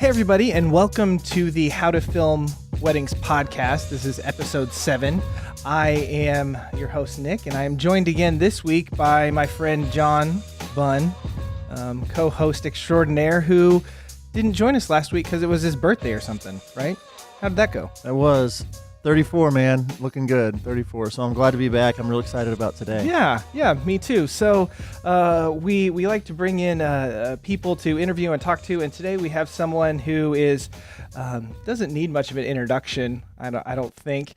Hey, everybody, and welcome to the How to Film Weddings podcast. This is episode 7. I am your host, Nick, and I am joined again this week by my friend John Bunn, co-host extraordinaire, who didn't join us last week because it was his birthday or something, right? How did that go? It was 34, man. Looking good, 34. So I'm glad to be back. I'm real excited about today. Yeah, me too. So we like to bring in people to interview and talk to, and today we have someone who is doesn't need much of an introduction, I don't think.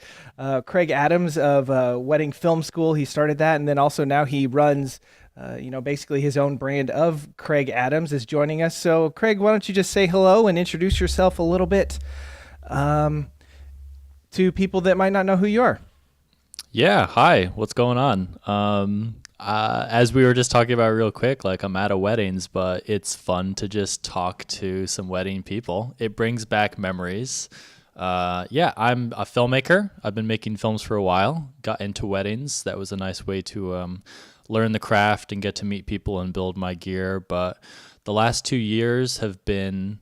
Kraig Adams of Wedding Film School. He started that, and then also now he runs basically his own brand of Kraig Adams is joining us. So Kraig, why don't you just say hello and introduce yourself a little bit to people that might not know who you are. Yeah, hi, what's going on? As we were just talking about real quick, like I'm out of weddings, but it's fun to just talk to some wedding people. It brings back memories. I'm a filmmaker. I've been making films for a while, got into weddings. That was a nice way to learn the craft and get to meet people and build my gear. But the last 2 years have been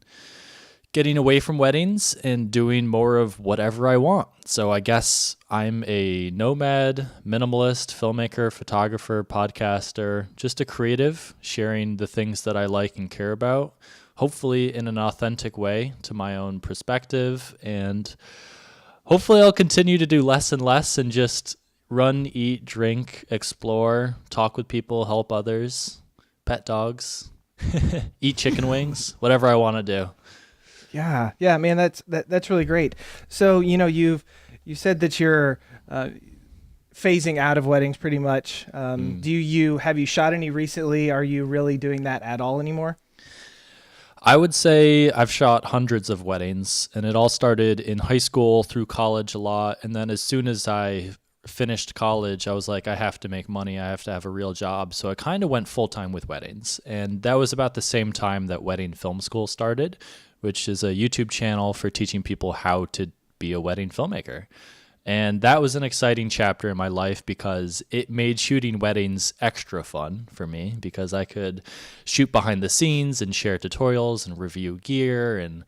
getting away from weddings and doing more of whatever I want. So I guess I'm a nomad, minimalist, filmmaker, photographer, podcaster, just a creative, sharing the things that I like and care about, hopefully in an authentic way to my own perspective. And hopefully I'll continue to do less and less and just run, eat, drink, explore, talk with people, help others, pet dogs, eat chicken wings, whatever I want to do. Yeah, man, that's really great. So, you said that you're phasing out of weddings pretty much. Have you shot any recently? Are you really doing that at all anymore? I would say I've shot hundreds of weddings, and it all started in high school, through college a lot. And then as soon as I finished college, I was like, I have to make money. I have to have a real job. So I kind of went full time with weddings. And that was about the same time that Wedding Film School started, which is a YouTube channel for teaching people how to be a wedding filmmaker. And that was an exciting chapter in my life because it made shooting weddings extra fun for me because I could shoot behind the scenes and share tutorials and review gear and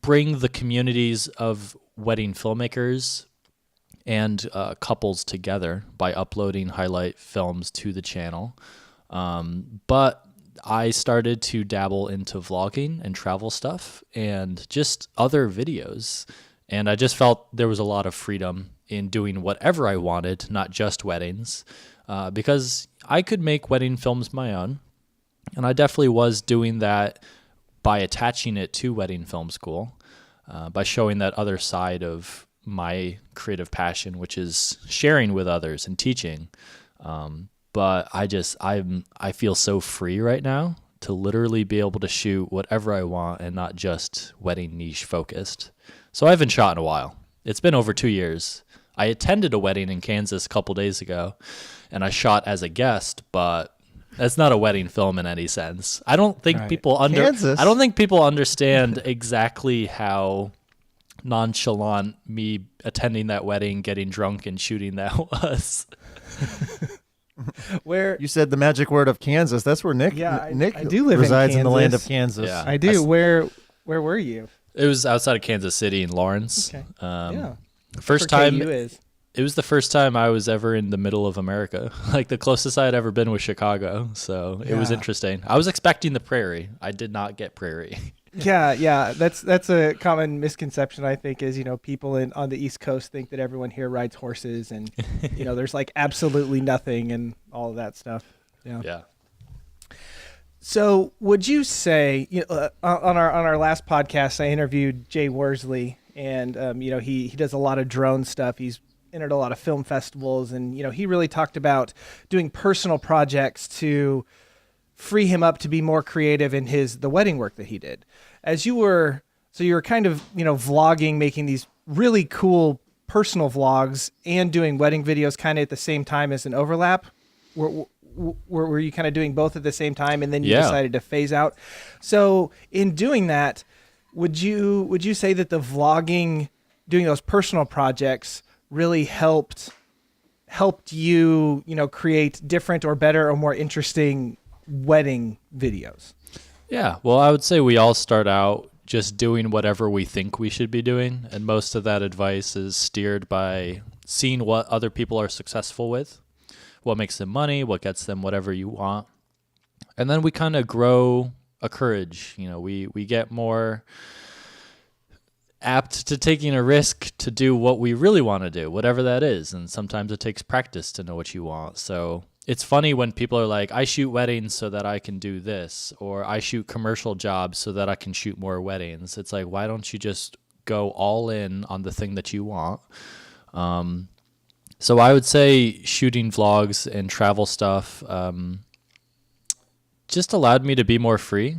bring the communities of wedding filmmakers and couples together by uploading highlight films to the channel. But I started to dabble into vlogging and travel stuff and just other videos. And I just felt there was a lot of freedom in doing whatever I wanted, not just weddings, because I could make wedding films my own. And I definitely was doing that by attaching it to Wedding Film School, by showing that other side of my creative passion, which is sharing with others and teaching. But I feel so free right now to literally be able to shoot whatever I want and not just wedding niche focused. So I haven't shot in a while. It's been over 2 years. I attended a wedding in Kansas a couple days ago, and I shot as a guest, but that's not a wedding film in any sense. I don't think people I don't think people understand exactly how nonchalant me attending that wedding, getting drunk, and shooting that was. Where you said the magic word of Kansas, that's where Nick I do live resides in the land of Kansas. Yeah. I do. Where were you? It was outside of Kansas City in Lawrence. Okay. First time. Is. It was the first time I was ever in the middle of America. Like the closest I had ever been was Chicago. So it was interesting. I was expecting the prairie. I did not get prairie. Yeah. That's a common misconception, I think, is, people on the East Coast think that everyone here rides horses and, there's like absolutely nothing and all of that stuff. Yeah. So would you say, on our last podcast, I interviewed Jay Worsley and, he does a lot of drone stuff. He's entered a lot of film festivals and, he really talked about doing personal projects to free him up to be more creative in the wedding work that he did. You were kind of, vlogging, making these really cool personal vlogs and doing wedding videos kind of at the same time as an overlap. Were you kind of doing both at the same time and then you decided to phase out? So in doing that, would you say that the vlogging, doing those personal projects really helped you, create different or better or more interesting wedding videos? Yeah, well, I would say we all start out just doing whatever we think we should be doing, and most of that advice is steered by seeing what other people are successful with, what makes them money, what gets them whatever you want. And then we kind of grow a courage. We get more apt to taking a risk to do what we really want to do, whatever that is. And sometimes it takes practice to know what you want. So it's funny when people are like, I shoot weddings so that I can do this, or I shoot commercial jobs so that I can shoot more weddings. It's like, why don't you just go all in on the thing that you want? So I would say shooting vlogs and travel stuff just allowed me to be more free.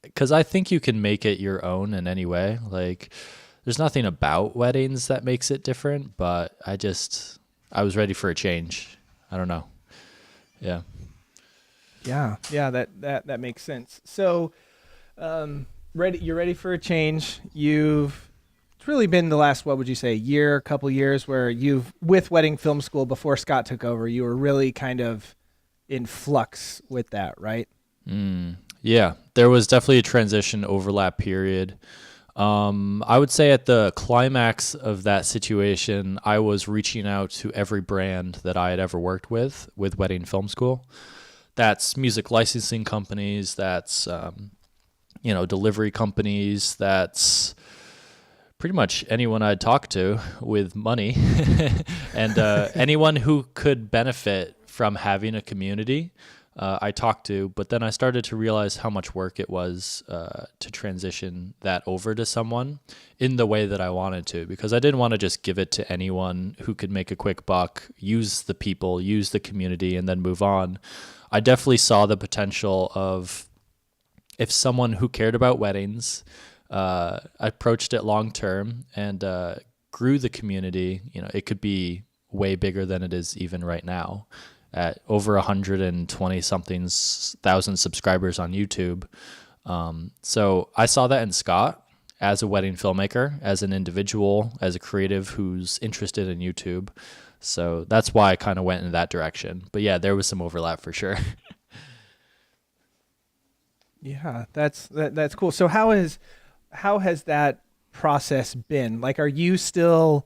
Because I think you can make it your own in any way. Like, there's nothing about weddings that makes it different, but I was ready for a change. I don't know. Yeah. Yeah, that makes sense. So, you're ready for a change. It's really been the last, what would you say, couple years where with Wedding Film School before Scott took over, you were really kind of in flux with that, right? Yeah, there was definitely a transition overlap period. I would say at the climax of that situation, I was reaching out to every brand that I had ever worked with Wedding Film School. That's music licensing companies, that's delivery companies, that's pretty much anyone I'd talk to with money, and anyone who could benefit from having a community. I talked to, but then I started to realize how much work it was to transition that over to someone in the way that I wanted to, because I didn't want to just give it to anyone who could make a quick buck, use the people, use the community, and then move on. I definitely saw the potential of, if someone who cared about weddings approached it long term and grew the community, it could be way bigger than it is even right now, at over 120 something thousand subscribers on YouTube. So I saw that in Scott as a wedding filmmaker, as an individual, as a creative who's interested in YouTube. So that's why I kind of went in that direction. But yeah, there was some overlap for sure. Yeah, that's cool. So how has that process been? Like, are you still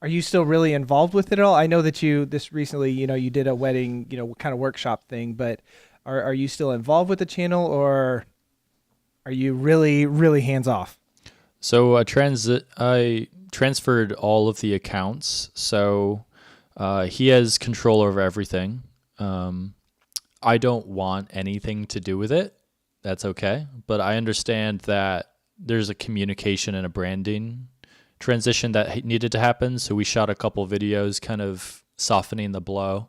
really involved with it all? I know that you recently, you did a wedding, kind of workshop thing, but are you still involved with the channel, or are you really, really hands off? So I transferred all of the accounts. So he has control over everything. I don't want anything to do with it. That's okay. But I understand that there's a communication and a branding transition that needed to happen. So we shot a couple videos kind of softening the blow.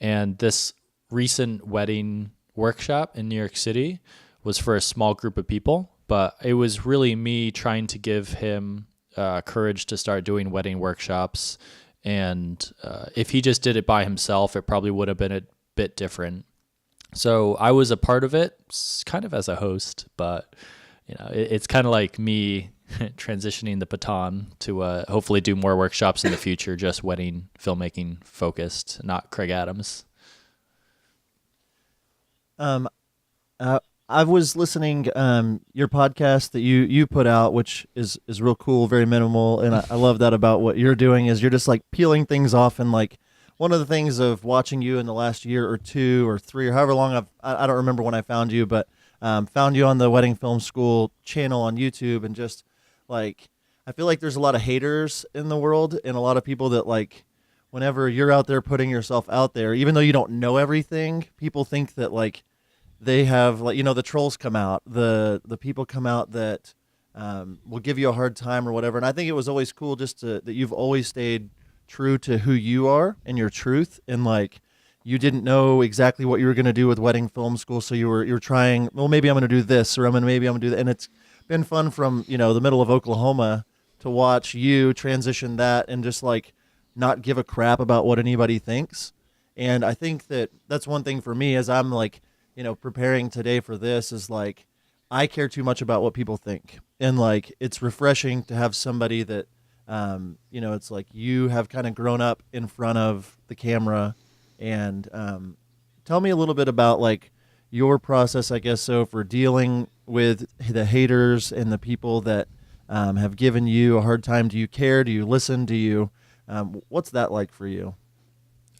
And this recent wedding workshop in New York City was for a small group of people, but it was really me trying to give him courage to start doing wedding workshops. And if he just did it by himself, it probably would have been a bit different. So I was a part of it kind of as a host, but it's kind of like me transitioning the baton to hopefully do more workshops in the future, just wedding filmmaking focused, not Kraig Adams. I was listening your podcast that you put out, which is real cool, very minimal, and I love that about what you're doing is you're just like peeling things off. And like one of the things of watching you in the last year or 2 or 3 or however long I don't remember when I found you, but found you on the Wedding Film School channel on YouTube, and just like I feel like there's a lot of haters in the world and a lot of people that like whenever you're out there putting yourself out there, even though you don't know everything, people think that like they have like the trolls come out, the people come out that will give you a hard time or whatever. And I think it was always cool just that you've always stayed true to who you are and your truth, and like you didn't know exactly what you were going to do with Wedding Film School, so you're trying, well, maybe I'm going to do this, or maybe I'm going to do that. And it's been fun from the middle of Oklahoma to watch you transition that and just like not give a crap about what anybody thinks. And I think that that's one thing for me as I'm like preparing today for this is like I care too much about what people think, and like it's refreshing to have somebody that it's like you have kind of grown up in front of the camera. And tell me a little bit about like your process, I guess, so for dealing with the haters and the people that have given you a hard time. Do you care? Do you listen? Do you? What's that like for you?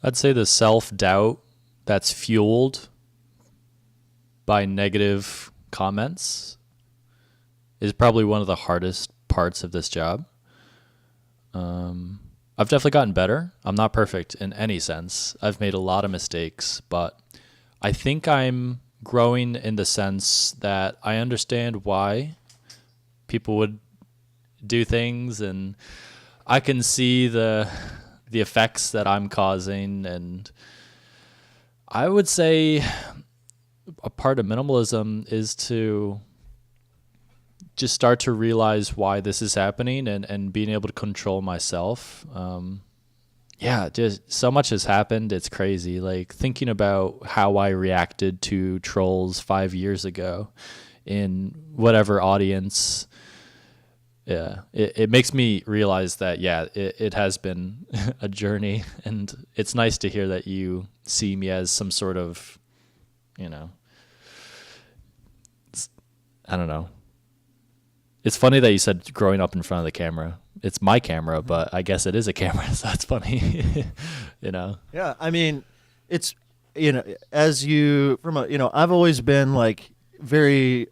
I'd say the self-doubt that's fueled by negative comments is probably one of the hardest parts of this job. I've definitely gotten better. I'm not perfect in any sense. I've made a lot of mistakes, but I think I'm growing in the sense that I understand why people would do things, and I can see the effects that I'm causing. And I would say a part of minimalism is to just start to realize why this is happening, and being able to control myself. Just so much has happened. It's crazy. Like thinking about how I reacted to trolls 5 years ago in whatever audience. Yeah, it makes me realize that, it has been a journey, and it's nice to hear that you see me as some sort of, I don't know. It's funny that you said growing up in front of the camera. It's my camera, but I guess it is a camera, so that's funny. Yeah, I mean, it's as you I've always been like very.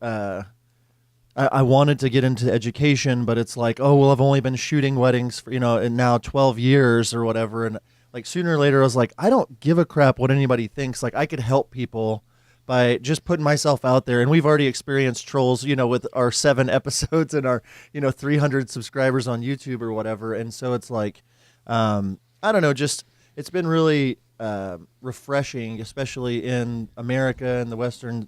I wanted to get into education, but it's like, oh well, I've only been shooting weddings for and now 12 years or whatever, and like sooner or later I was like, I don't give a crap what anybody thinks. Like I could help people by just putting myself out there. And we've already experienced trolls, with our 7 episodes and our, 300 subscribers on YouTube or whatever. And so it's like, I don't know, just it's been really refreshing, especially in America and the Western,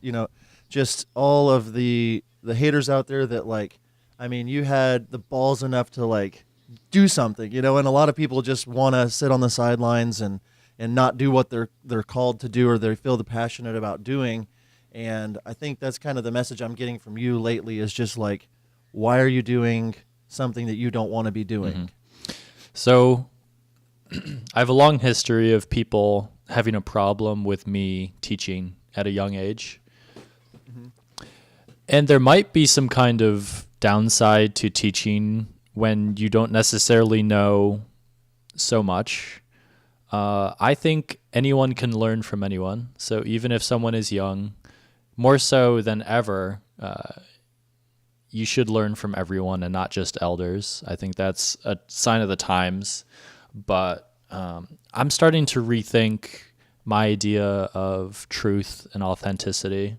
just all of the haters out there that like, I mean, you had the balls enough to like do something, and a lot of people just want to sit on the sidelines and not do what they're called to do or they feel passionate about doing. And I think that's kind of the message I'm getting from you lately is just like, why are you doing something that you don't want to be doing? Mm-hmm. So I have a long history of people having a problem with me teaching at a young age. Mm-hmm. And there might be some kind of downside to teaching when you don't necessarily know so much. I think anyone can learn from anyone. So even if someone is young, more so than ever, you should learn from everyone and not just elders. I think that's a sign of the times. But I'm starting to rethink my idea of truth and authenticity.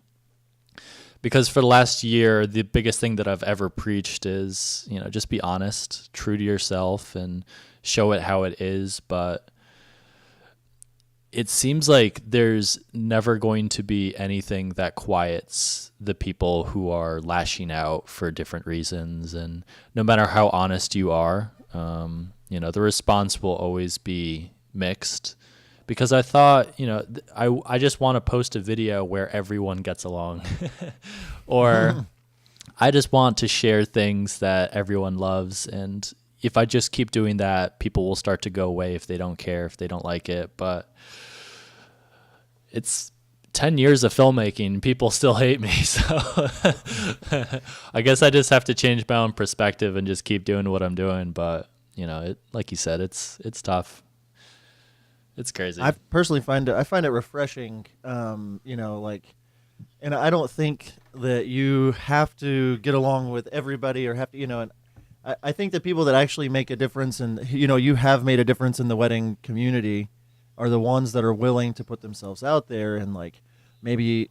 Because for the last year, the biggest thing that I've ever preached is, just be honest, true to yourself, and show it how it is. But it seems like there's never going to be anything that quiets the people who are lashing out for different reasons. And no matter how honest you are, the response will always be mixed. Because I thought, I just want to post a video where everyone gets along. Or I just want to share things that everyone loves. And if I just keep doing that, people will start to go away if they don't care, if they don't like it. But it's 10 years of filmmaking. People still hate me. So I guess I just have to change my own perspective and just keep doing what I'm doing. But, like you said, it's tough. It's crazy. I personally find it refreshing, and I don't think that you have to get along with everybody or have to, and I think that people that actually make a difference and, you have made a difference in the wedding community are the ones that are willing to put themselves out there and like maybe,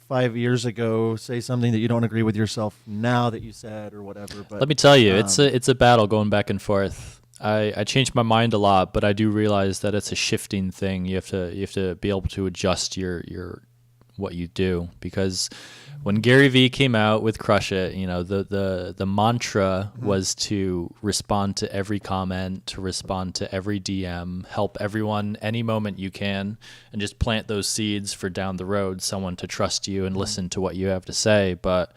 5 years ago say something that you don't agree with yourself now that you said or whatever. But let me tell you, it's a battle going back and forth. I changed my mind a lot, but I do realize that it's a shifting thing. You have to be able to adjust your what you do, because when Gary Vee came out with Crush It, the mantra was to respond to every comment, to respond to every DM, help everyone any moment you can, and just plant those seeds for down the road, someone to trust you and listen to what you have to say. But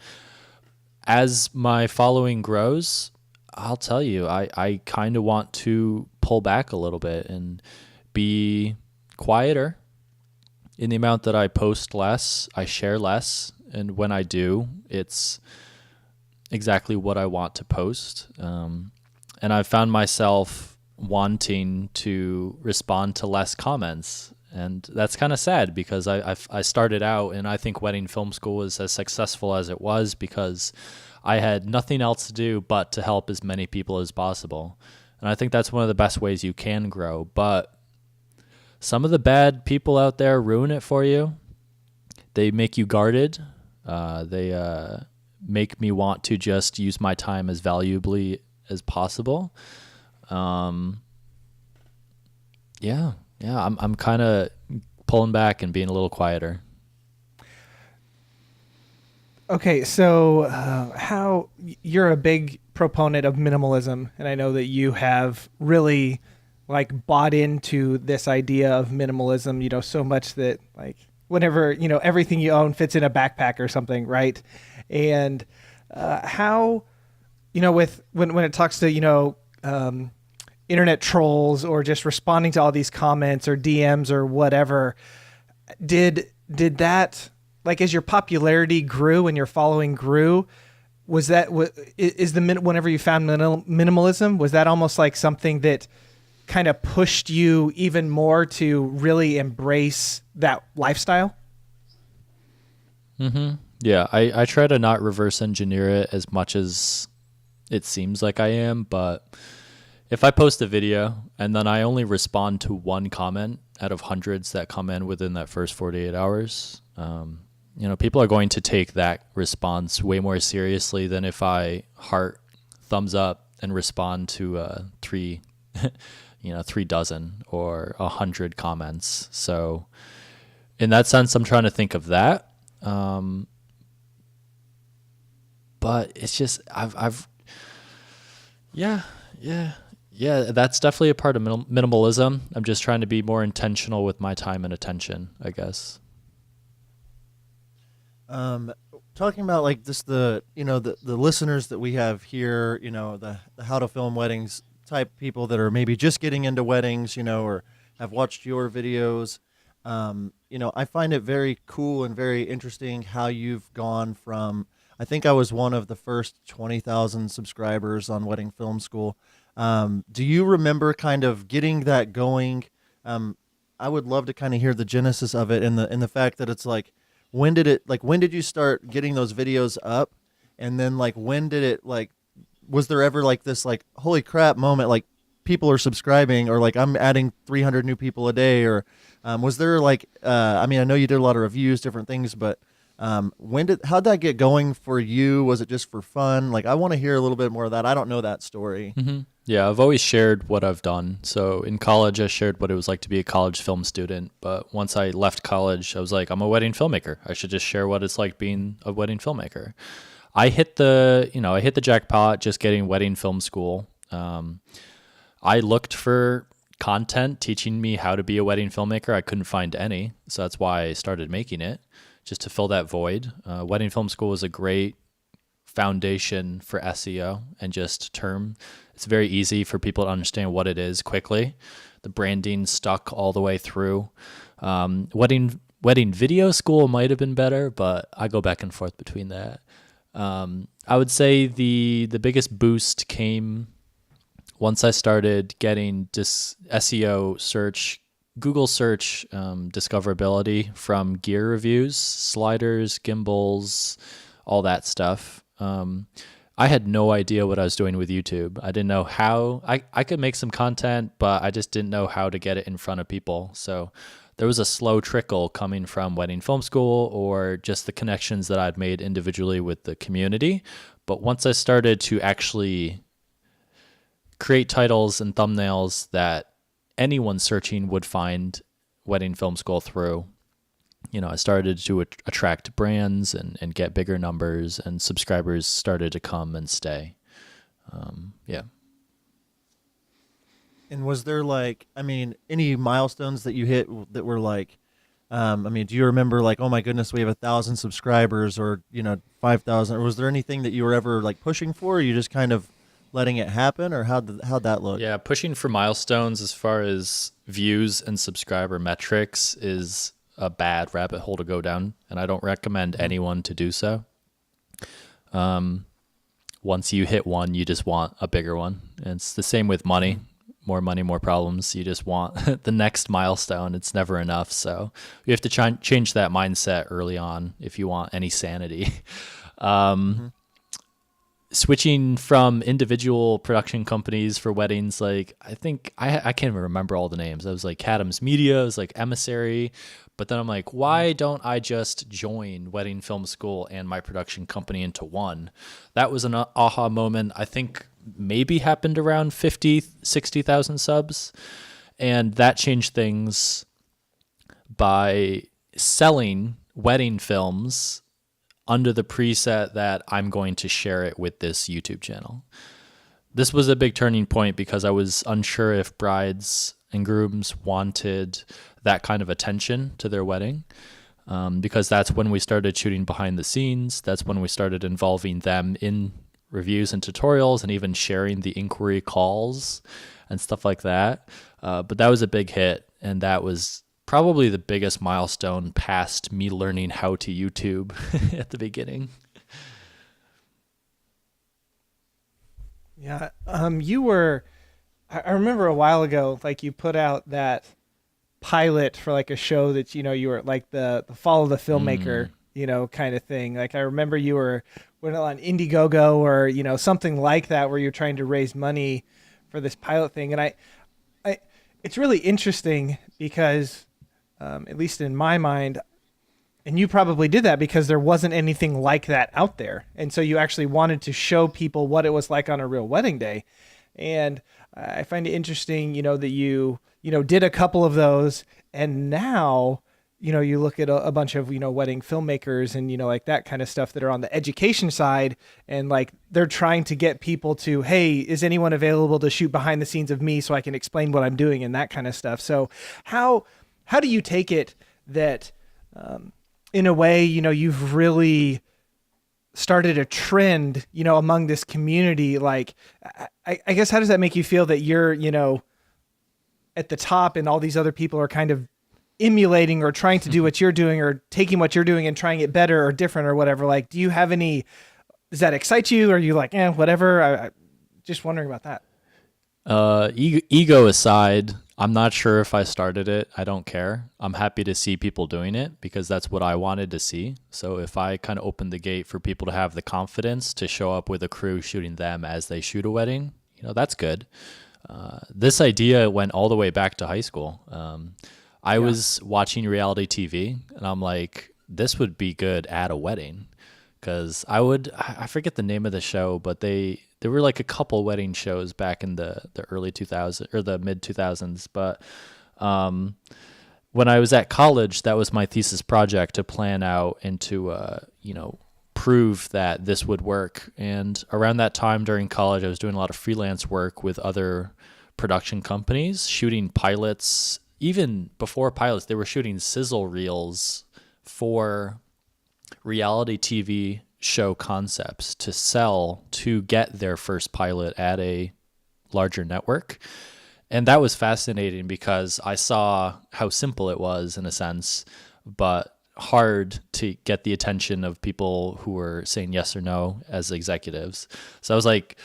as my following grows, I'll tell you, I kind of want to pull back a little bit and be quieter in the amount that I post less, I share less. And when I do, it's exactly what I want to post. And I've found myself wanting to respond to less comments. And that's kind of sad because I started out, and I think Wedding Film School was as successful as it was because I had nothing else to do but to help as many people as possible. And I think that's one of the best ways you can grow. But some of the bad people out there ruin it for you. They make you guarded. They make me want to just use my time as valuably as possible. I'm kind of pulling back and being a little quieter. Okay, so how you're a big proponent of minimalism, and I know that you have really like bought into this idea of minimalism, you know, so much that like whenever, you know, everything you own fits in a backpack or something, right? And how, you know, with when it talks to, you know, internet trolls or just responding to all these comments or DMs or whatever, did that, like, as your popularity grew and your following grew, was that whenever you found minimalism, was that almost like something that kind of pushed you even more to really embrace that lifestyle? Mm-hmm. Yeah, I try to not reverse engineer it as much as it seems like I am, but if I post a video and then I only respond to one comment out of hundreds that come in within that first 48 hours, you know, people are going to take that response way more seriously than if I heart, thumbs up, and respond to 3 dozen or 100 comments. So in that sense, I'm trying to think of that. But it's just, yeah, that's definitely a part of minimalism. I'm just trying to be more intentional with my time and attention, I guess. Talking about like this, the listeners that we have here, you know, the how to film weddings type people that are maybe just getting into weddings, you know, or have watched your videos. You know, I find it very cool and very interesting how you've gone from, I think I was one of the first 20,000 subscribers on Wedding Film School. Do you remember kind of getting that going? I would love to kind of hear the genesis of it and the fact that it's like, when did you start getting those videos up? And then like, when did it, like, was there ever like this, like, holy crap moment, like people are subscribing, or like I'm adding 300 new people a day? Or was there like, I mean, I know you did a lot of reviews, different things, but how'd that get going for you? Was it just for fun? Like, I want to hear a little bit more of that. I don't know that story. Mm-hmm. Yeah, I've always shared what I've done. So in college, I shared what it was like to be a college film student. But once I left college, I was like, I'm a wedding filmmaker. I should just share what it's like being a wedding filmmaker. I hit the jackpot just getting Wedding Film School. I looked for content teaching me how to be a wedding filmmaker. I couldn't find any. So that's why I started making it, just to fill that void. Wedding Film School is a great foundation for SEO and just term. It's very easy for people to understand what it is quickly. The branding stuck all the way through. Wedding Video School might have been better, but I go back and forth between that. I would say the biggest boost came once I started getting SEO search, Google search discoverability from gear reviews, sliders, gimbals, all that stuff. I had no idea what I was doing with YouTube. I didn't know how. I could make some content, but I just didn't know how to get it in front of people. So there was a slow trickle coming from Wedding Film School or just the connections that I'd made individually with the community. But once I started to actually create titles and thumbnails that anyone searching would find Wedding Film School through, you know, I started to attract brands and get bigger numbers, and subscribers started to come and stay. Yeah. And was there like, I mean, any milestones that you hit that were like, I mean, do you remember like, oh my goodness, we have 1,000 subscribers, or, you know, 5,000, or was there anything that you were ever like pushing for? Or you just kind of letting it happen, or how'd that look? Yeah. Pushing for milestones as far as views and subscriber metrics is a bad rabbit hole to go down, and I don't recommend anyone to do so. Once you hit one, you just want a bigger one. And it's the same with money. More money, more problems. You just want the next milestone. It's never enough. So you have to try and change that mindset early on if you want any sanity. Switching from individual production companies for weddings, like I think I can't even remember all the names. I was like Cadams Media, it was like Emissary, but then I'm like, why don't I just join Wedding Film School and my production company into one? That was an aha moment. I think maybe happened around 50, 60,000 subs, and that changed things by selling wedding films under the preset that I'm going to share it with this YouTube channel. This was a big turning point because I was unsure if brides and grooms wanted that kind of attention to their wedding, because that's when we started shooting behind the scenes. That's when we started involving them in reviews and tutorials and even sharing the inquiry calls and stuff like that. But that was a big hit, and that was probably the biggest milestone past me learning how to YouTube at the beginning. Yeah. I remember a while ago, like you put out that pilot for like a show that, you were like the follow the filmmaker, kind of thing. Like I remember you went on Indiegogo or, something like that where you're trying to raise money for this pilot thing. And it's really interesting because, at least in my mind, and you probably did that because there wasn't anything like that out there. And so you actually wanted to show people what it was like on a real wedding day. And I find it interesting, that you did a couple of those, and now, you look at a bunch of, wedding filmmakers and, like that kind of stuff that are on the education side, and like they're trying to get people to, hey, is anyone available to shoot behind the scenes of me so I can explain what I'm doing and that kind of stuff. So how do you take it that, in a way, you've really started a trend, among this community? Like, I guess, how does that make you feel that you're, at the top and all these other people are kind of emulating or trying to do what you're doing or taking what you're doing and trying it better or different or whatever? Like, do you have does that excite you? Or are you like, whatever? I just wondering about that. Ego aside, I'm not sure if I started it. I don't care. I'm happy to see people doing it because that's what I wanted to see. So if I kind of opened the gate for people to have the confidence to show up with a crew shooting them as they shoot a wedding, that's good. This idea went all the way back to high school. I was watching reality TV and I'm like, this would be good at a wedding. Because I forget the name of the show, but there were like a couple wedding shows back in the early 2000s or the mid 2000s. But when I was at college, that was my thesis project, to plan out and to, prove that this would work. And around that time during college, I was doing a lot of freelance work with other production companies, shooting pilots. Even before pilots, they were shooting sizzle reels for reality TV show concepts to sell to get their first pilot at a larger network. And that was fascinating because I saw how simple it was in a sense, but hard to get the attention of people who were saying yes or no as executives. So I was like,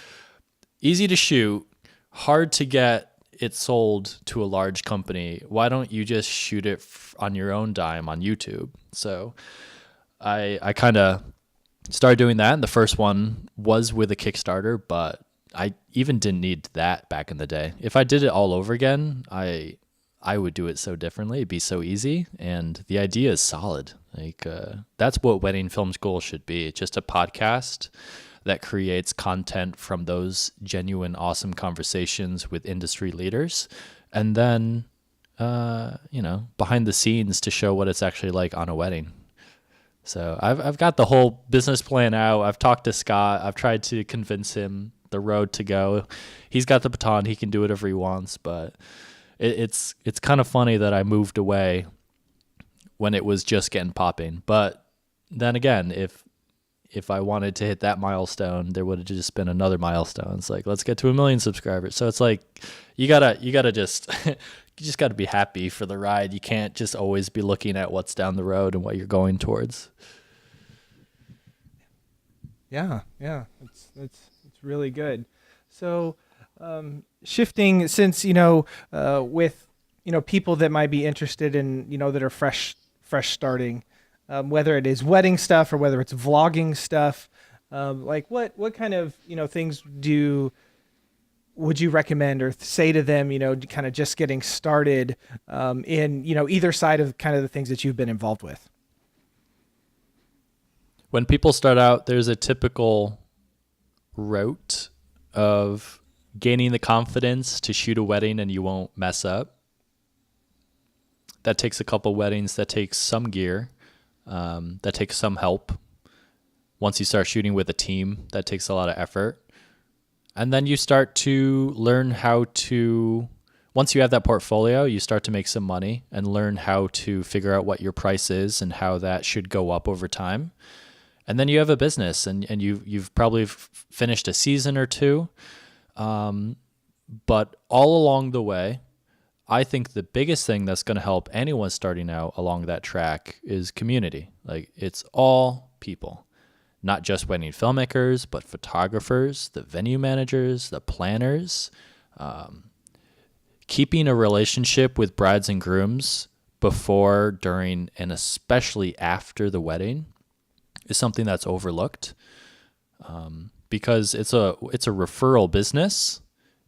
easy to shoot, hard to get it sold to a large company. Why don't you just shoot it on your own dime on YouTube? So I kind of started doing that, and the first one was with a Kickstarter, but I even didn't need that back in the day. If I did it all over again, I would do it so differently. It'd be so easy, and the idea is solid. Like that's what Wedding Film School should be. It's just a podcast that creates content from those genuine, awesome conversations with industry leaders, and then behind the scenes to show what it's actually like on a wedding. So I've got the whole business plan out. I've talked to Scott. I've tried to convince him the road to go. He's got the baton. He can do whatever he wants. But it's kind of funny that I moved away when it was just getting popping. But then again, if if I wanted to hit that milestone, there would have just been another milestone. It's like, let's get to 1 million subscribers. So it's like, you gotta just, you just gotta be happy for the ride. You can't just always be looking at what's down the road and what you're going towards. Yeah. It's really good. So, shifting, since, with, people that might be interested in, that are fresh starting, whether it is wedding stuff or whether it's vlogging stuff, like what kind of, things would you recommend or say to them, kind of just getting started, in, either side of kind of the things that you've been involved with? When people start out, there's a typical route of gaining the confidence to shoot a wedding and you won't mess up. That takes a couple weddings, that takes some gear, that takes some help. Once you start shooting with a team, that takes a lot of effort. And then you start to learn how to, once you have that portfolio, you start to make some money and learn how to figure out what your price is and how that should go up over time. And then you have a business, and you've probably finished a season or two. But all along the way, I think the biggest thing that's going to help anyone starting out along that track is community. Like, it's all people, not just wedding filmmakers, but photographers, the venue managers, the planners. Keeping a relationship with brides and grooms before, during, and especially after the wedding is something that's overlooked, because it's a referral business,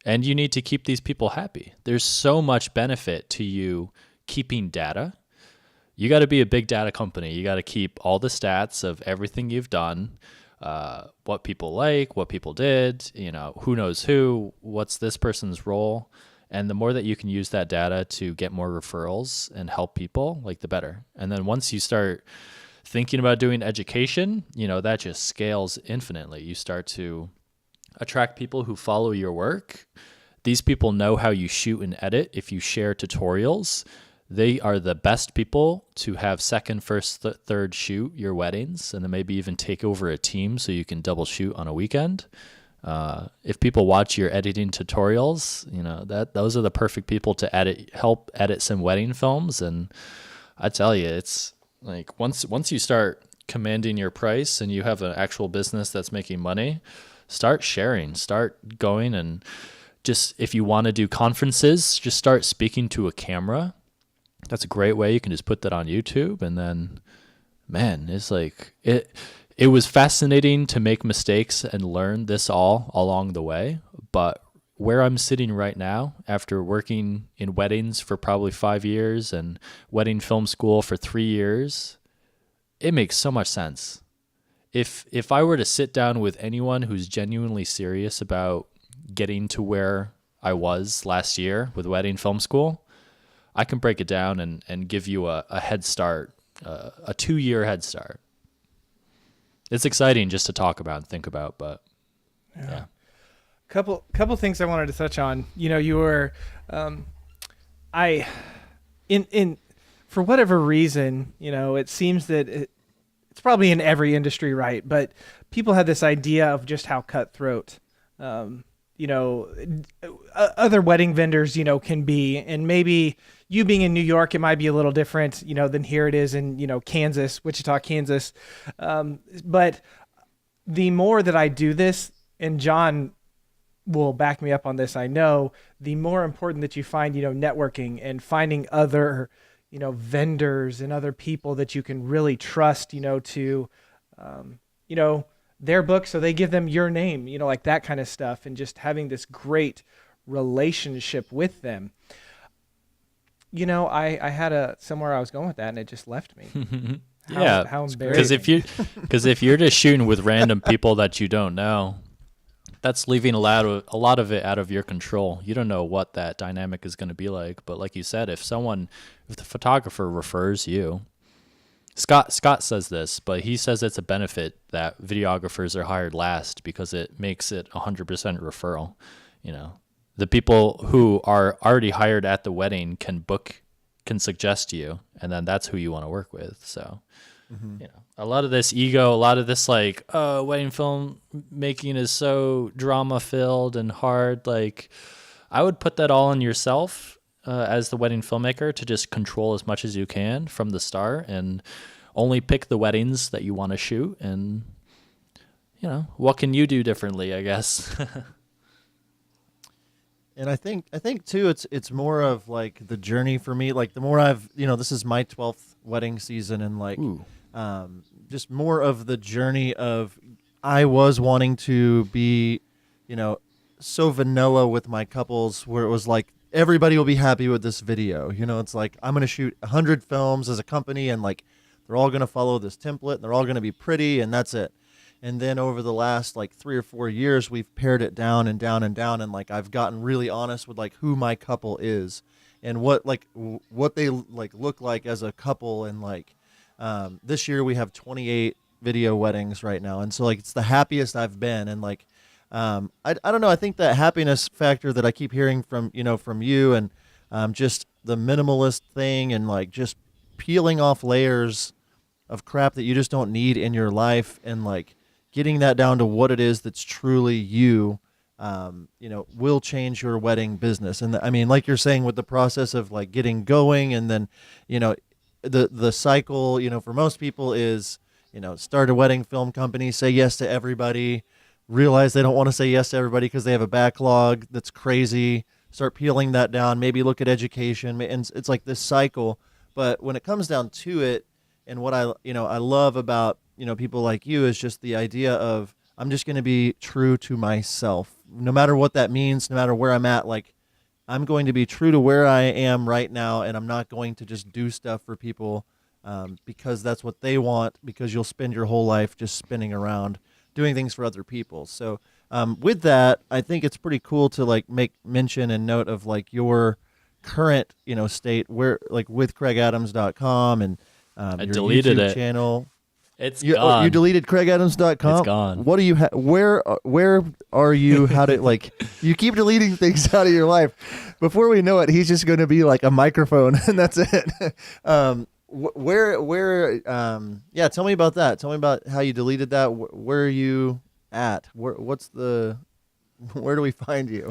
and you need to keep these people happy. There's so much benefit to you keeping data. You got to be a big data company. You got to keep all the stats of everything you've done, what people like, what people did, who knows who, what's this person's role. And the more that you can use that data to get more referrals and help people, like, the better. And then once you start thinking about doing education, that just scales infinitely. You start to attract people who follow your work. These people know how you shoot and edit. If you share tutorials, they are the best people to have second, first, third shoot your weddings, and then maybe even take over a team so you can double shoot on a weekend. If people watch your editing tutorials, those are the perfect people to help edit some wedding films. And I tell you, it's like, once you start commanding your price and you have an actual business that's making money, start sharing, start going, and just, if you want to do conferences, just start speaking to a camera. That's a great way. You can just put that on YouTube, and then, man, it's like, it was fascinating to make mistakes and learn this all along the way. But where I'm sitting right now, after working in weddings for probably 5 years and wedding film school for 3 years, it makes so much sense. If I were to sit down with anyone who's genuinely serious about getting to where I was last year with wedding film school, I can break it down and give you a head start, a 2-year head start. It's exciting just to talk about and think about, but yeah. Couple things I wanted to touch on. You were, for whatever reason, it seems that it's probably in every industry, right? But people have this idea of just how cutthroat, other wedding vendors, can be, and maybe you being in New York, it might be a little different, than here it is in, Kansas, Wichita, Kansas. But the more that I do this, and John will back me up on this, I know, the more important that you find, networking and finding other, vendors and other people that you can really trust, to, their book. So they give them your name, like that kind of stuff, and just having this great relationship with them. I had somewhere I was going with that, and it just left me. How embarrassing. Because if you're just shooting with random people that you don't know, that's leaving a lot of it out of your control. You don't know what that dynamic is going to be like. But like you said, if the photographer refers you, Scott says this, but he says it's a benefit that videographers are hired last because it makes it 100% referral. The people who are already hired at the wedding can book can suggest to you, and then that's who you want to work with. So, a lot of this ego, a lot of this like, oh, wedding film making is so drama filled and hard. Like, I would put that all on yourself as the wedding filmmaker to just control as much as you can from the start and only pick the weddings that you want to shoot. And, what can you do differently, I guess? And I think too, it's more of like the journey for me. Like the more I've, this is my 12th wedding season, and like, just more of the journey of, I was wanting to be, so vanilla with my couples, where it was like, everybody will be happy with this video. It's like, I'm going to shoot 100 films as a company, and like, they're all going to follow this template, and they're all going to be pretty, and that's it. And then over the last like 3 or 4 years, we've pared it down and down and down. And like, I've gotten really honest with like who my couple is and what they like look like as a couple. And like, this year we have 28 video weddings right now. And so like, it's the happiest I've been. And like, I don't know. I think that happiness factor that I keep hearing from you and, just the minimalist thing, and like just peeling off layers of crap that you just don't need in your life, and like getting that down to what it is that's truly you, will change your wedding business. And I mean, like you're saying, with the process of like getting going, and then, the cycle, for most people is, start a wedding film company, say yes to everybody, realize they don't want to say yes to everybody because they have a backlog that's crazy, start peeling that down, maybe look at education, and it's like this cycle. But when it comes down to it, and what I love about, people like you is just the idea of, I'm just going to be true to myself, no matter what that means, no matter where I'm at. Like, I'm going to be true to where I am right now, and I'm not going to just do stuff for people because that's what they want, because you'll spend your whole life just spinning around doing things for other people. So with that, I think it's pretty cool to like make mention and note of like your current, state, where like with craigadams.com and I your deleted YouTube it. channel. It's You gone. deleted craigadams.com? It's gone. What do you where are you? How to like, you keep deleting things out of your life. Before we know it, he's just going to be like a microphone and that's it. Yeah, tell me about that. Tell me about how you deleted that. Where are you at? Where do we find you?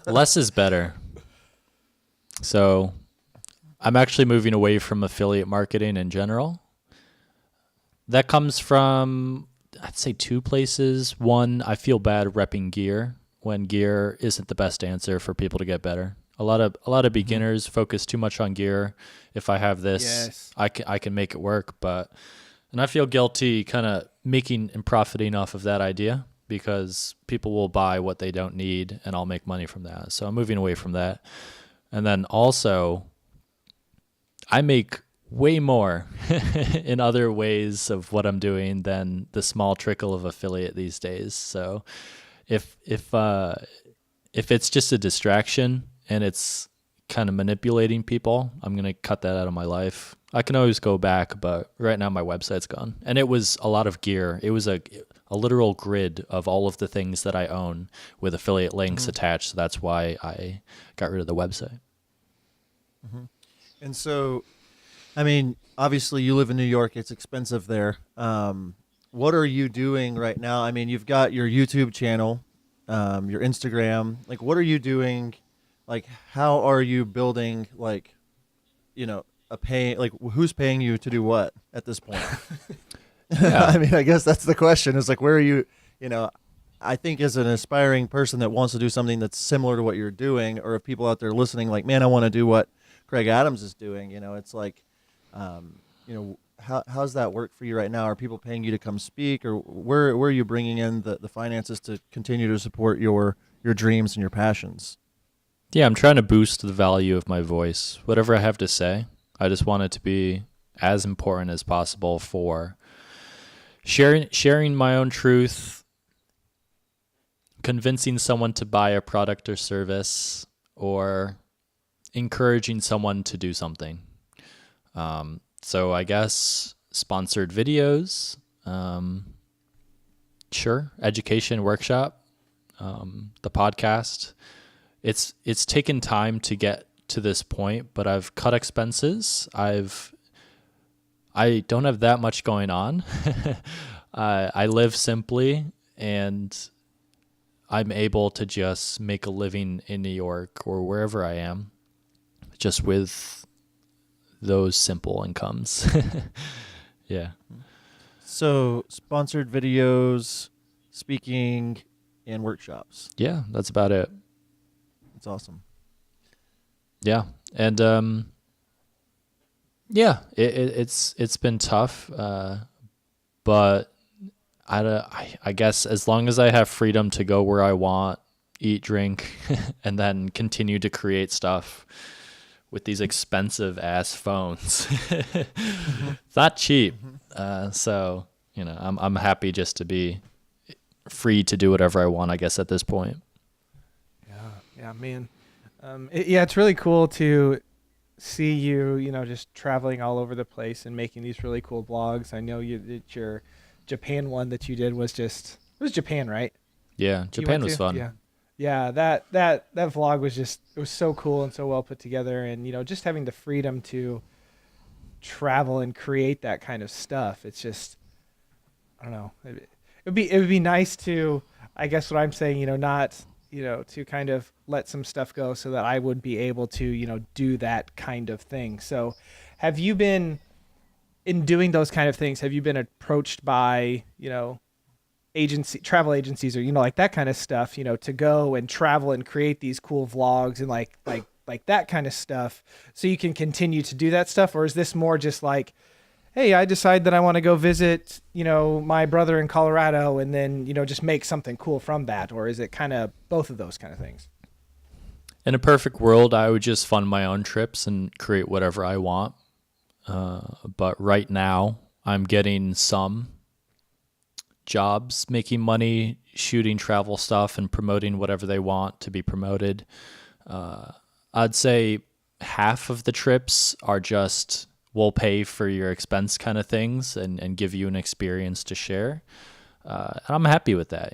Less is better. So I'm actually moving away from affiliate marketing in general. That comes from, I'd say, 2 places. One, I feel bad repping gear when gear isn't the best answer for people to get better. A lot of beginners focus too much on gear. If I have this, Yes. I can make it work. And I feel guilty kind of making and profiting off of that idea, because people will buy what they don't need and I'll make money from that. So I'm moving away from that. And then also, I make way more in other ways of what I'm doing than the small trickle of affiliate these days. So if it's just a distraction and it's kind of manipulating people, I'm going to cut that out of my life. I can always go back, but right now my website's gone. And it was a lot of gear. It was a literal grid of all of the things that I own with affiliate links attached. So that's why I got rid of the website. And so, I mean, obviously you live in New York. It's expensive there. What are you doing right now? I mean, you've got your YouTube channel, your Instagram. Like, what are you doing? Like, how are you building, like, who's paying you to do what at this point? Yeah. I mean, I guess that's the question. It's like, where are you, I think as an aspiring person that wants to do something that's similar to what you're doing, or if people out there listening, like, man, I want to do what Kraig Adams is doing, it's like, how's that work for you right now? Are people paying you to come speak, or where are you bringing in the finances to continue to support your dreams and your passions? Yeah, I'm trying to boost the value of my voice. Whatever I have to say, I just want it to be as important as possible for sharing my own truth, convincing someone to buy a product or service, or encouraging someone to do something. So I guess sponsored videos, sure, education workshop, the podcast. It's taken time to get to this point, but I've cut expenses. I don't have that much going on. I live simply, and I'm able to just make a living in New York or wherever I am, just with those simple incomes. Yeah. So sponsored videos, speaking, and workshops. Yeah, that's about it. That's awesome. Yeah. And yeah, it's been tough, but I guess as long as I have freedom to go where I want, eat, drink, and then continue to create stuff with these expensive ass phones, it's not cheap. So I'm happy just to be free to do whatever I want, I guess, at this point. Yeah, man. It's really cool to see you, just traveling all over the place and making these really cool vlogs. I know your Japan one that you did was it was Japan, right? Yeah, Japan was fun. Yeah, that vlog was it was so cool and so well put together, and just having the freedom to travel and create that kind of stuff. It's just, I don't know. It would be nice to, I guess what I'm saying, not, to kind of let some stuff go so that I would be able to, do that kind of thing. So have you been, in doing those kind of things, have you been approached by, travel agencies or, like that kind of stuff, to go and travel and create these cool vlogs and like that kind of stuff so you can continue to do that stuff? Or is this more just like, hey, I decide that I want to go visit, my brother in Colorado and then, just make something cool from that? Or is it kind of both of those kind of things? In a perfect world, I would just fund my own trips and create whatever I want. But right now, I'm getting some jobs, making money, shooting travel stuff and promoting whatever they want to be promoted. I'd say half of the trips are just, we'll pay for your expense kind of things and give you an experience to share. And I'm happy with that.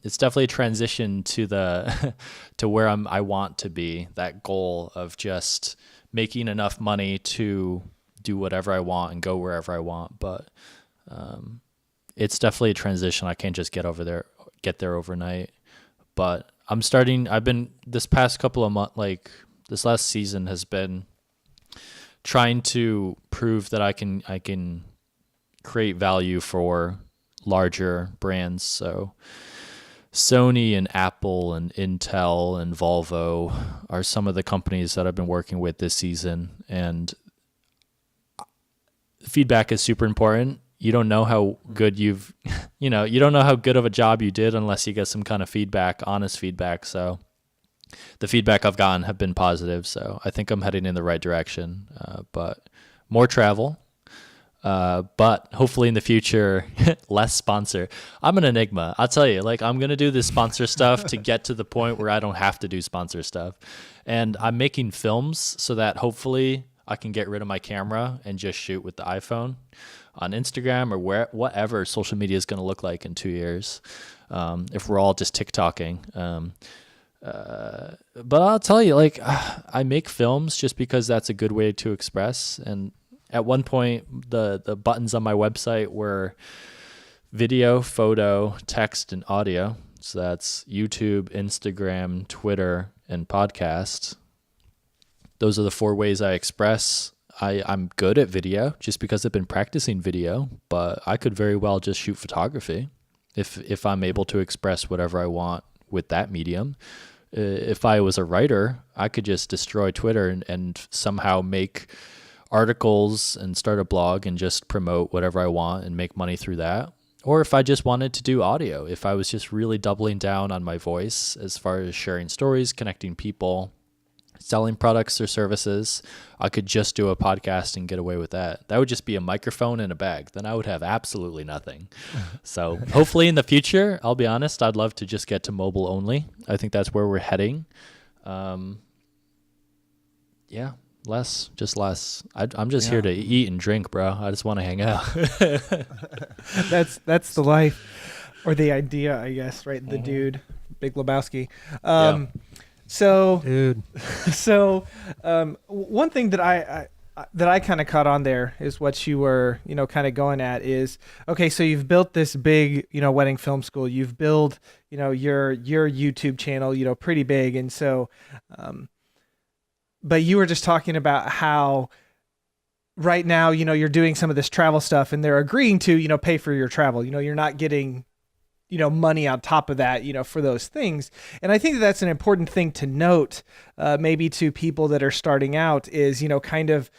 It's definitely a transition to to where I want to be, that goal of just making enough money to do whatever I want and go wherever I want. But, it's definitely a transition. I can't just get there overnight, but I've been this past couple of months, like this last season has been trying to prove that I can create value for larger brands. So Sony and Apple and Intel and Volvo are some of the companies that I've been working with this season, and feedback is super important. You don't know how good you don't know how good of a job you did unless you get some kind of feedback, honest feedback. So the feedback I've gotten have been positive. So I think I'm heading in the right direction, but more travel, but hopefully in the future, less sponsor. I'm an enigma. I'll tell you, I'm going to do this sponsor stuff to get to the point where I don't have to do sponsor stuff. And I'm making films so that hopefully I can get rid of my camera and just shoot with the iPhone on Instagram or whatever social media is going to look like in 2 years, if we're all just TikToking. But I'll tell you, I make films just because that's a good way to express. And at one point, the buttons on my website were video, photo, text, and audio. So that's YouTube, Instagram, Twitter, and podcast. Those are the 4 ways I express. I'm good at video just because I've been practicing video, but I could very well just shoot photography if I'm able to express whatever I want with that medium. If I was a writer, I could just destroy Twitter and somehow make articles and start a blog and just promote whatever I want and make money through that. Or if I just wanted to do audio, if I was just really doubling down on my voice as far as sharing stories, connecting people, selling products or services, I could just do a podcast and get away with that. That would just be a microphone and a bag. Then I would have absolutely nothing. So hopefully in the future, I'll be honest, I'd love to just get to mobile only. I think that's where we're heading. Less. I'm just here to eat and drink, bro. I just want to hang out. That's the life, or the idea, I guess, right? The dude, Big Lebowski. So, Dude. so one thing that I kind of caught on there is what you were, kind of going at is, okay, so you've built this big, wedding film school. You've built, your YouTube channel, pretty big. And so, but you were just talking about how right now, you're doing some of this travel stuff and they're agreeing to, pay for your travel. You're not getting, money on top of that, for those things. And I think that that's an important thing to note, maybe to people that are starting out is, kind of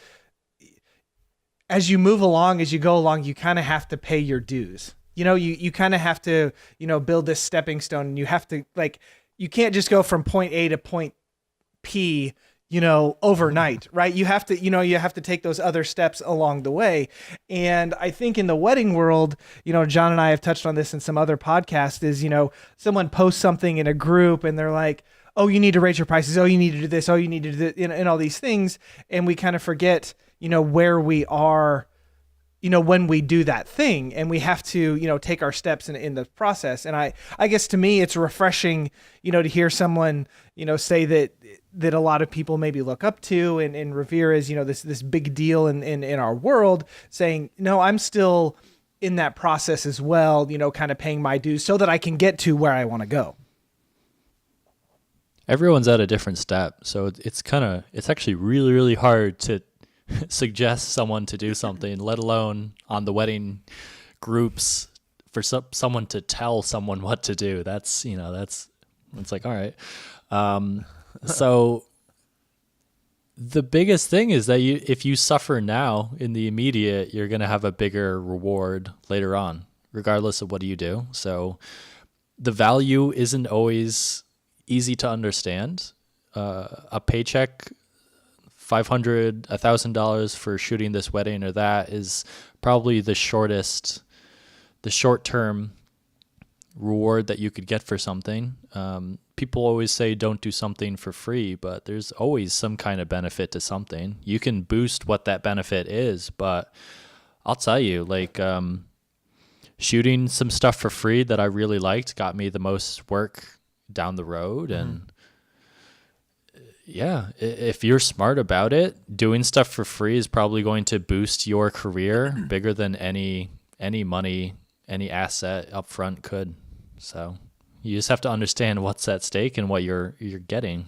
as you move along, as you go along, you kind of have to pay your dues. You kind of have to, build this stepping stone, and you have to, like, you can't just go from point A to point P, overnight, right? You have to, you have to take those other steps along the way. And I think in the wedding world, John and I have touched on this in some other podcasts is, someone posts something in a group and they're like, oh, you need to raise your prices. Oh, you need to do this. Oh, you need to do this, and all these things. And we kind of forget, where we are, when we do that thing, and we have to, take our steps in the process. And I guess to me, it's refreshing, to hear someone, say that a lot of people maybe look up to and revere as, this big deal in our world, saying, no, I'm still in that process as well, kind of paying my dues so that I can get to where I want to go. Everyone's at a different step. So it's actually really, really hard to suggest someone to do something, let alone on the wedding groups for someone to tell someone what to do. It's like, all right. So the biggest thing is that if you suffer now in the immediate, you're going to have a bigger reward later on, regardless of what you do. So the value isn't always easy to understand. A paycheck, $500, $1,000 for shooting this wedding or that is probably the short-term reward that you could get for something. People always say don't do something for free, but there's always some kind of benefit to something. You can boost what that benefit is, but I'll tell you, like, shooting some stuff for free that I really liked got me the most work down the road. And yeah, if you're smart about it, doing stuff for free is probably going to boost your career bigger than any money, any asset up front could. So you just have to understand what's at stake and what you're getting.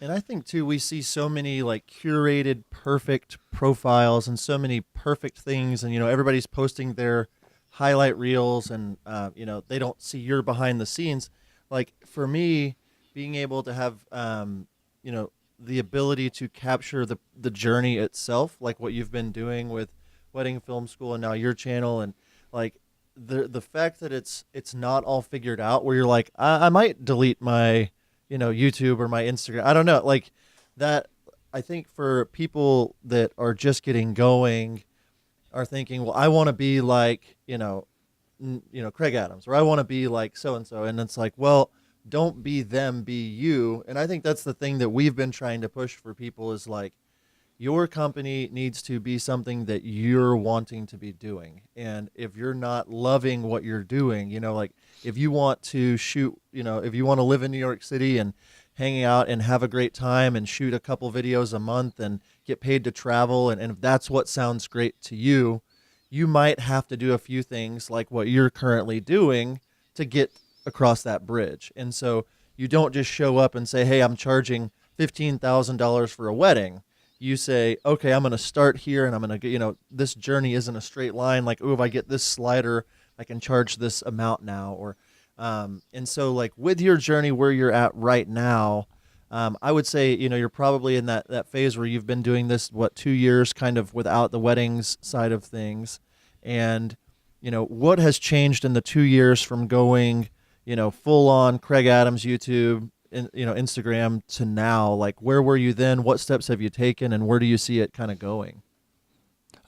And I think too, we see so many like curated, perfect profiles and so many perfect things, and everybody's posting their highlight reels, and they don't see your behind the scenes. Like for me, being able to have the ability to capture the journey itself, like what you've been doing with Wedding Film School and now your channel, and like the fact that it's not all figured out, where you're like, I might delete my YouTube or my Instagram, I don't know, like that. I think for people that are just getting going, are thinking, well, I want to be like Kraig Adams, or I want to be like so and so, and it's like, well, don't be them, be you. And I think that's the thing that we've been trying to push for people is like, your company needs to be something that you're wanting to be doing. And if you're not loving what you're doing, like if you want to shoot, if you want to live in New York City and hang out and have a great time and shoot a couple videos a month and get paid to travel, and if that's what sounds great to you, you might have to do a few things like what you're currently doing to get across that bridge. And so you don't just show up and say, hey, I'm charging $15,000 for a wedding. You say, okay, I'm going to start here, and I'm going to, this journey isn't a straight line. Like, oh, if I get this slider, I can charge this amount now. Or, and so like with your journey where you're at right now, I would say, you're probably in that phase where you've been doing this, 2 years kind of without the weddings side of things. And, what has changed in the 2 years from going, full on Kraig Adams YouTube, Instagram to now? Like, where were you then? What steps have you taken, and where do you see it kind of going?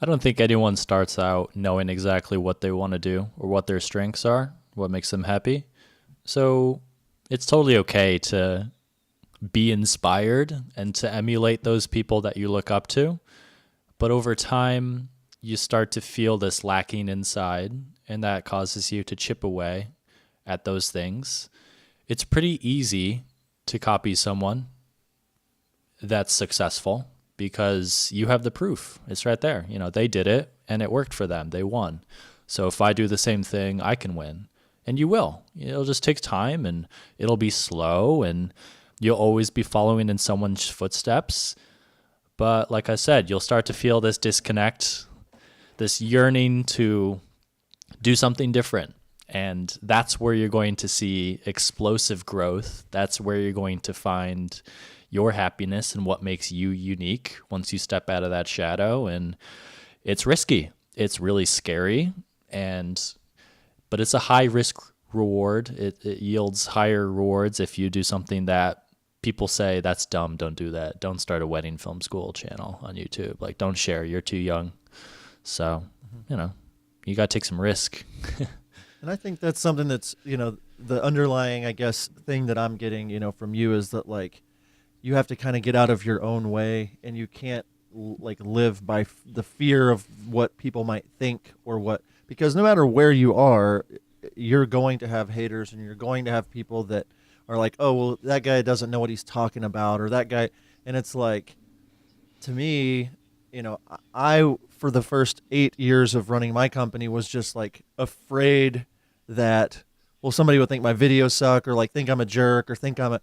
I don't think anyone starts out knowing exactly what they want to do or what their strengths are, what makes them happy. So it's totally okay to be inspired and to emulate those people that you look up to. But over time, you start to feel this lacking inside, and that causes you to chip away at those things. It's pretty easy to copy someone that's successful because you have the proof. It's right there. They did it and it worked for them. They won. So if I do the same thing, I can win. And you will. It'll just take time and it'll be slow and you'll always be following in someone's footsteps. But like I said, you'll start to feel this disconnect, this yearning to do something different. And that's where you're going to see explosive growth. That's where you're going to find your happiness and what makes you unique once you step out of that shadow. And it's risky. It's really scary. But it's a high risk reward. It yields higher rewards if you do something that people say that's dumb. Don't do that. Don't start a wedding film school channel on YouTube. Like, don't share. You're too young. So, you got to take some risk. And I think that's something that's, the underlying, I guess, thing that I'm getting, from you is that, like, you have to kind of get out of your own way and you can't, live by the fear of what people might think because no matter where you are, you're going to have haters and you're going to have people that are like, oh, well, that guy doesn't know what he's talking about, or that guy. And it's like, to me, I, for the first 8 years of running my company, was just like afraid that, well, somebody would think my videos suck, or like think I'm a jerk, or think I'm a,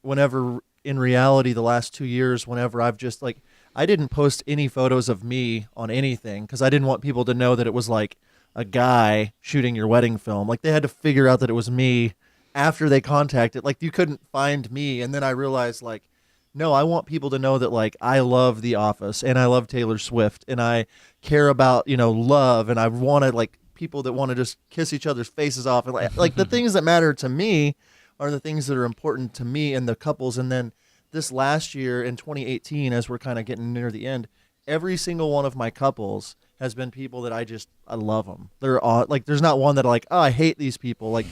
whenever in reality, the last 2 years, whenever I've just like, I didn't post any photos of me on anything because I didn't want people to know that it was like a guy shooting your wedding film. Like, they had to figure out that it was me after they contacted. Like, you couldn't find me. And then I realized, like, no, I want people to know that, like, I love The Office and I love Taylor Swift and I care about, love, and I wanted, like, people that want to just kiss each other's faces off. And like the things that matter to me are the things that are important to me and the couples. And then this last year in 2018, as we're kind of getting near the end, every single one of my couples has been people that I love them. They're all, like, there's not one that I like, oh, I hate these people. Like,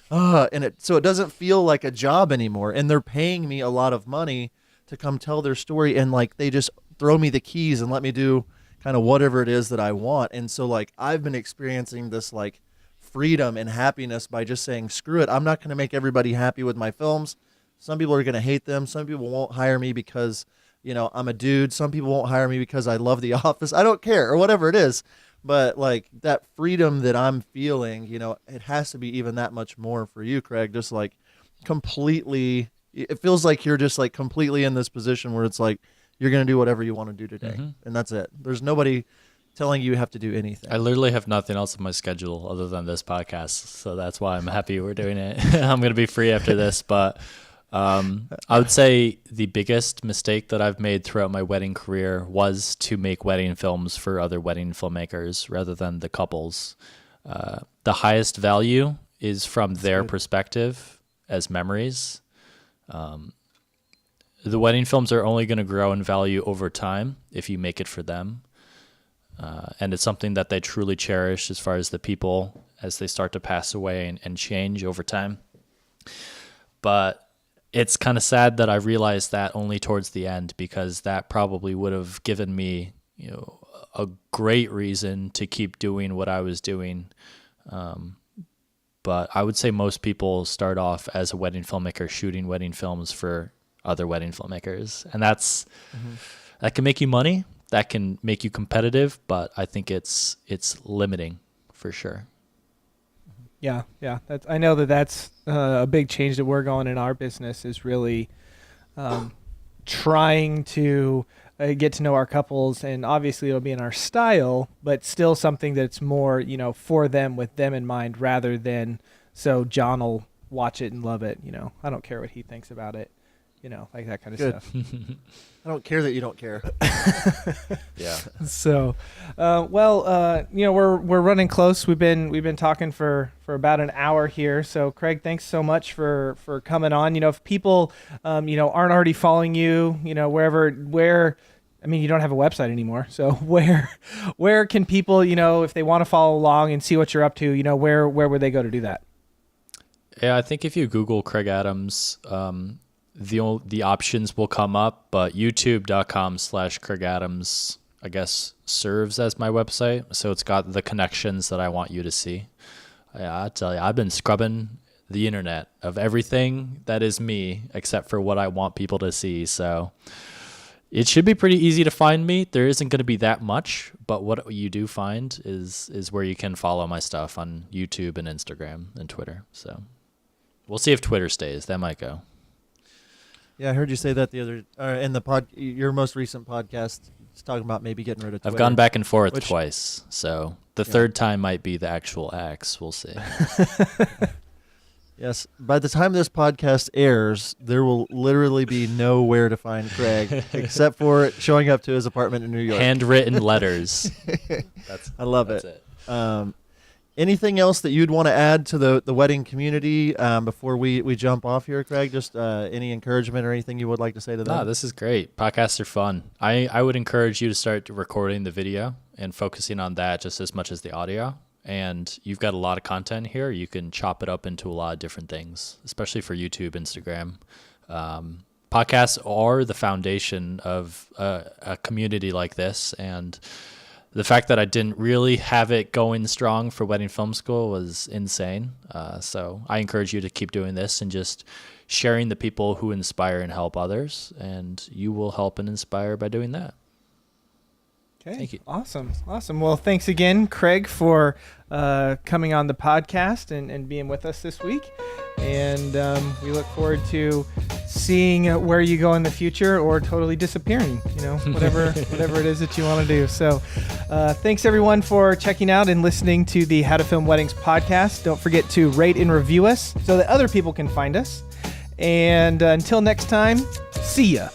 so it doesn't feel like a job anymore. And they're paying me a lot of money to come tell their story. And like, they just throw me the keys and let me do kind of whatever it is that I want. And so, like, I've been experiencing this, like, freedom and happiness by just saying, screw it. I'm not going to make everybody happy with my films. Some people are going to hate them. Some people won't hire me because, I'm a dude. Some people won't hire me because I love The Office. I don't care, or whatever it is. But like, that freedom that I'm feeling, it has to be even that much more for you, Kraig. Just like completely, it feels like you're just like completely in this position where it's like, you're going to do whatever you want to do today. And that's it. There's nobody telling you have to do anything. I literally have nothing else on my schedule other than this podcast. So that's why I'm happy we're doing it. I'm going to be free after this, but I would say the biggest mistake that I've made throughout my wedding career was to make wedding films for other wedding filmmakers rather than the couples. The highest value is from their perspective as memories. The wedding films are only going to grow in value over time if you make it for them. And it's something that they truly cherish as far as the people as they start to pass away and change over time. But it's kind of sad that I realized that only towards the end, because that probably would have given me, a great reason to keep doing what I was doing. But I would say most people start off as a wedding filmmaker shooting wedding films for other wedding filmmakers. And that can make you money. That can make you competitive, but I think it's limiting for sure. Yeah. I know that's a big change that we're going in our business, is really trying to get to know our couples, and obviously it'll be in our style, but still something that's more, for them, with them in mind, rather than so John will watch it and love it. I don't care what he thinks about it, like that kind of stuff. I don't care that you don't care. Yeah. So, we're running close. We've been talking for about an hour here. So, Kraig, thanks so much for coming on. If people, aren't already following you, where, I mean, you don't have a website anymore. So where can people, if they want to follow along and see what you're up to, where would they go to do that? Yeah, I think if you Google Kraig Adams, the options will come up, but youtube.com/Kraig Adams, I guess, serves as my website. So it's got the connections that I want you to see. Yeah, I tell you, I've been scrubbing the internet of everything that is me, except for what I want people to see. So it should be pretty easy to find me. There isn't going to be that much, but what you do find is where you can follow my stuff on YouTube and Instagram and Twitter. So we'll see if Twitter stays. That might go. Yeah, I heard you say that the other in the your most recent podcast. It's talking about maybe getting rid of Twitter. I've gone back and forth twice, so the third time might be the actual axe. We'll see. Yes. By the time this podcast airs, there will literally be nowhere to find Kraig except for showing up to his apartment in New York. Handwritten letters. I love that's it. Anything else that you'd want to add to the wedding community before we jump off here, Kraig? Just any encouragement or anything you would like to say to them? No, this is great. Podcasts are fun. I would encourage you to start recording the video and focusing on that just as much as the audio. And you've got a lot of content here. You can chop it up into a lot of different things, especially for YouTube, Instagram. Podcasts are the foundation of a community like this. And the fact that I didn't really have it going strong for Wedding Film School was insane. So I encourage you to keep doing this and just sharing the people who inspire and help others. And you will help and inspire by doing that. Okay. Thank you. Awesome. Well, thanks again, Kraig, for coming on the podcast and being with us this week. And we look forward to seeing where you go in the future, or totally disappearing, whatever it is that you want to do. So thanks, everyone, for checking out and listening to the How to Film Weddings podcast. Don't forget to rate and review us so that other people can find us. And until next time, see ya.